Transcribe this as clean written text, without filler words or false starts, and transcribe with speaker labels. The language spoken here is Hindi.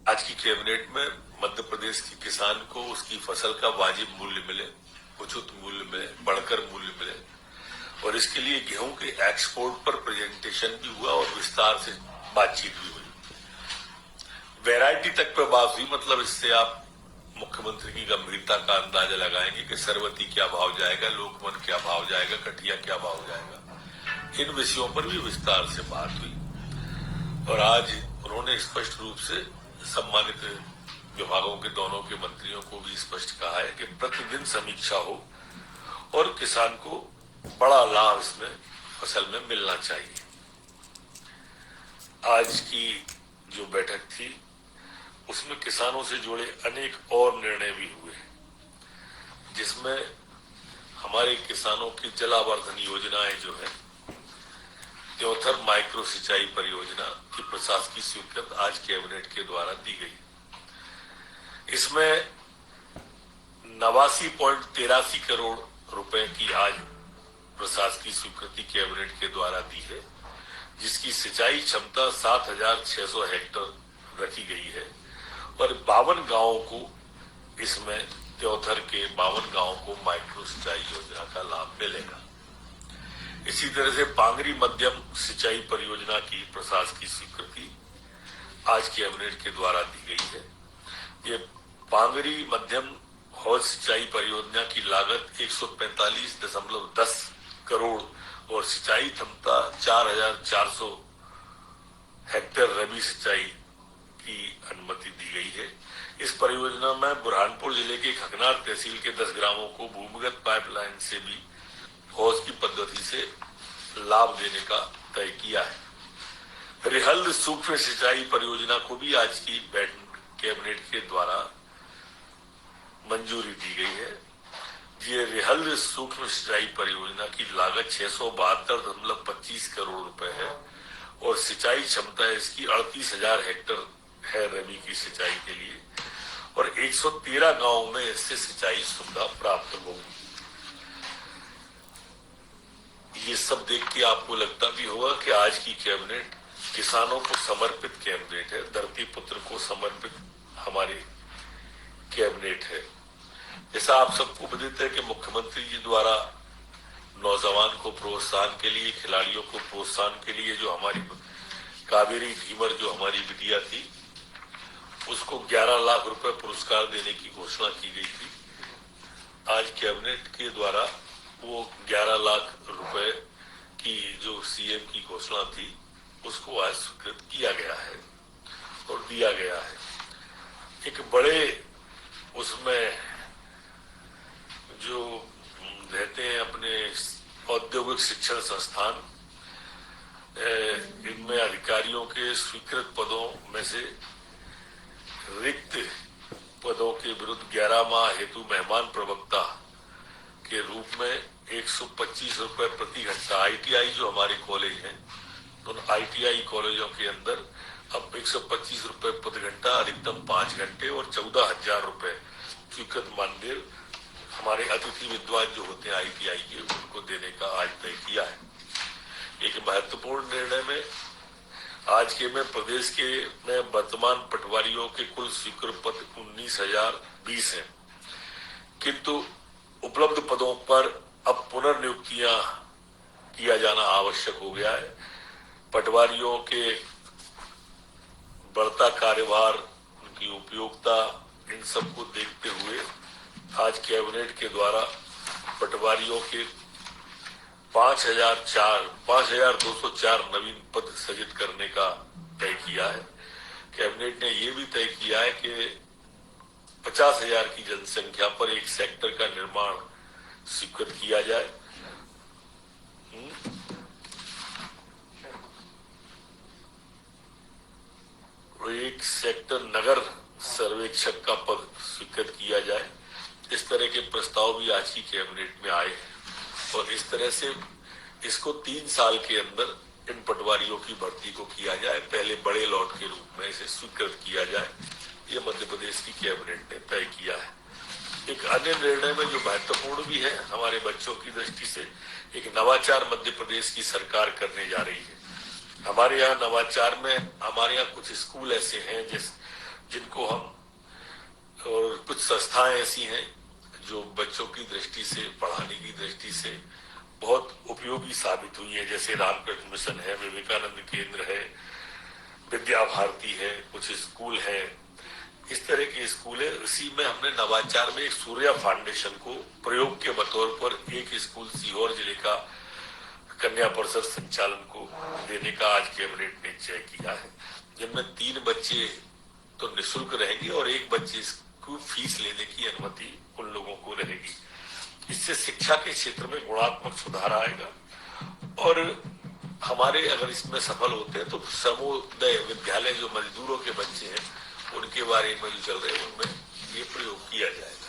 Speaker 1: आज की कैबिनेट में मध्य प्रदेश के किसान को उसकी फसल का वाजिब मूल्य मिले, उचित मूल्य मिले, बढ़कर मूल्य मिले, और इसके लिए गेहूं के एक्सपोर्ट पर प्रेजेंटेशन भी हुआ और विस्तार से बातचीत भी हुई। वैरायटी तक पर बात हुई, मतलब इससे आप मुख्यमंत्री की गंभीरता का अंदाजा लगाएंगे कि सरवती क्या भाव जाएगा, लोकमन क्या भाव जाएगा, कठिया क्या भाव जाएगा। इन विषयों पर भी विस्तार से बात हुई और आज उन्होंने स्पष्ट रूप से सम्मानित विभागों के दोनों के मंत्रियों को भी स्पष्ट कहा है कि प्रतिदिन समीक्षा हो और किसान को बड़ा लाभ इसमें फसल में मिलना चाहिए। आज की जो बैठक थी उसमें किसानों से जुड़े अनेक और निर्णय भी हुए, जिसमें हमारे किसानों की जलावर्धन योजनाएं जो है, त्योथर माइक्रो सिंचाई परियोजना की प्रशासकीय स्वीकृति आज कैबिनेट के द्वारा दी गई। इसमें 89.83 करोड़ रुपए की आज प्रशासकीय स्वीकृति कैबिनेट के द्वारा दी है, जिसकी सिंचाई क्षमता 7,600 हेक्टेयर रखी गई है और 52 गांवों को इसमें त्योथर के 52 गांवों को माइक्रो सिंचाई योजना का लाभ मिलेगा। इसी तरह से पांगरी मध्यम सिंचाई परियोजना की प्रशासकीय स्वीकृति आज कैबिनेट के द्वारा दी गई है। ये पांगरी मध्यम हौज सिंचाई परियोजना की लागत 145.10 करोड़ और सिंचाई क्षमता 4,400 हेक्टेयर रबी सिंचाई की अनुमति दी गई है। इस परियोजना में बुरहानपुर जिले के खकनार तहसील के 10 ग्रामों को भूमिगत पाइपलाइन से भी हौज की पद्धति से लाभ देने का तय किया है। रिहल्द सूक्ष्म सिंचाई परियोजना को भी आज की कैबिनेट के द्वारा मंजूरी दी गई है। ये रिहल्द सूक्ष्म सिंचाई परियोजना की लागत 672.25 करोड़ रुपए है और सिंचाई क्षमता इसकी 38,000 हेक्टेयर है रबी की सिंचाई के लिए और 113 गांवों में इससे सिंचाई सुविधा प्राप्त होगी। ये सब देख के आपको लगता भी होगा कि आज की कैबिनेट किसानों को समर्पित कैबिनेट है, धरती पुत्र को समर्पित हमारी कैबिनेट है। जैसा आप सबको विदित है कि मुख्यमंत्री जी द्वारा नौजवान को प्रोत्साहन के लिए, खिलाड़ियों को प्रोत्साहन के लिए जो हमारी कावेरी धीवर जो हमारी बिटिया थी उसको 11 लाख रुपए पुरस्कार देने की घोषणा की गई थी। आज कैबिनेट के द्वारा वो 11 लाख रुपए की जो सीएम की घोषणा थी उसको आज स्वीकृत किया गया है और दिया गया है। एक बड़े उसमें जो रहते हैं अपने औद्योगिक शिक्षण संस्थान, इनमें अधिकारियों के स्वीकृत पदों में से रिक्त पदों के विरुद्ध 11 माह हेतु मेहमान प्रवक्ता के रूप में 125 रुपए प्रति घंटा ITI जो हमारे कॉलेज हैं, उन ITI कॉलेजों के अंदर अब 125 रुपए प्रति घंटा, अधिकतम 5 घंटे और 14,000 रुपए स्वीकृत मानदेय हमारे अतिथि विद्वान जो होते हैं ITI के, उनको देने का आज तय किया है। एक महत्वपूर्ण निर्णय में आज के में प्रदेश के में वर्तमान पटवारियों के कुल स्वीकृत पद 19,020 हैं, किंतु उपलब्ध पदों पर अब पुनर्नियुक्तियां किया जाना आवश्यक हो गया है। पटवारियों के बढ़ता कार्यभार, उनकी उपयोगिता, इन सब को देखते हुए आज कैबिनेट के द्वारा पटवारियों के 5,204 नवीन पद सृजित करने का तय किया है। कैबिनेट ने यह भी तय किया है कि 50,000 की जनसंख्या पर एक सेक्टर का निर्माण स्वीकृत किया जाए। एक सेक्टर नगर सर्वेक्षक का पद स्वीकृत किया जाए। इस तरह के प्रस्ताव भी आज की कैबिनेट में आए हैं और इस तरह से इसको 3 साल के अंदर इन पटवारियों की भर्ती को किया जाए, पहले बड़े लॉट के रूप में इसे स्वीकृत किया जाए। ये मध्य प्रदेश की कैबिनेट ने तय किया है। एक अन्य निर्णय में जो महत्वपूर्ण भी है हमारे बच्चों की दृष्टि से, एक नवाचार मध्य प्रदेश की सरकार करने जा रही है। हमारे यहाँ नवाचार में हमारे यहाँ कुछ स्कूल ऐसे हैं जिनको हम, और कुछ संस्थाएं ऐसी हैं जो बच्चों की दृष्टि से, पढ़ाने की दृष्टि से बहुत उपयोगी साबित हुई है, जैसे रामकृष्ण मिशन है, विवेकानंद केंद्र है, विद्या भारती है, कुछ स्कूल है, इस तरह के स्कूल है। इसी में हमने नवाचार में एक सूर्या फाउंडेशन को प्रयोग के बतौर पर एक स्कूल सीहोर जिले का कन्या परिषद संचालन को देने का आज कैबिनेट ने निश्चय किया है, जिनमें 3 बच्चे तो निःशुल्क रहेंगे और एक बच्चे को फीस लेने की अनुमति उन लोगों को रहेगी। इससे शिक्षा के क्षेत्र में गुणात्मक सुधार आएगा और हमारे अगर इसमें सफल होते हैं तो समोदय विद्यालय जो मजदूरों के बच्चे हैं उनके बारे में जो चल रहे हैं उनमें ये प्रयोग किया जाएगा।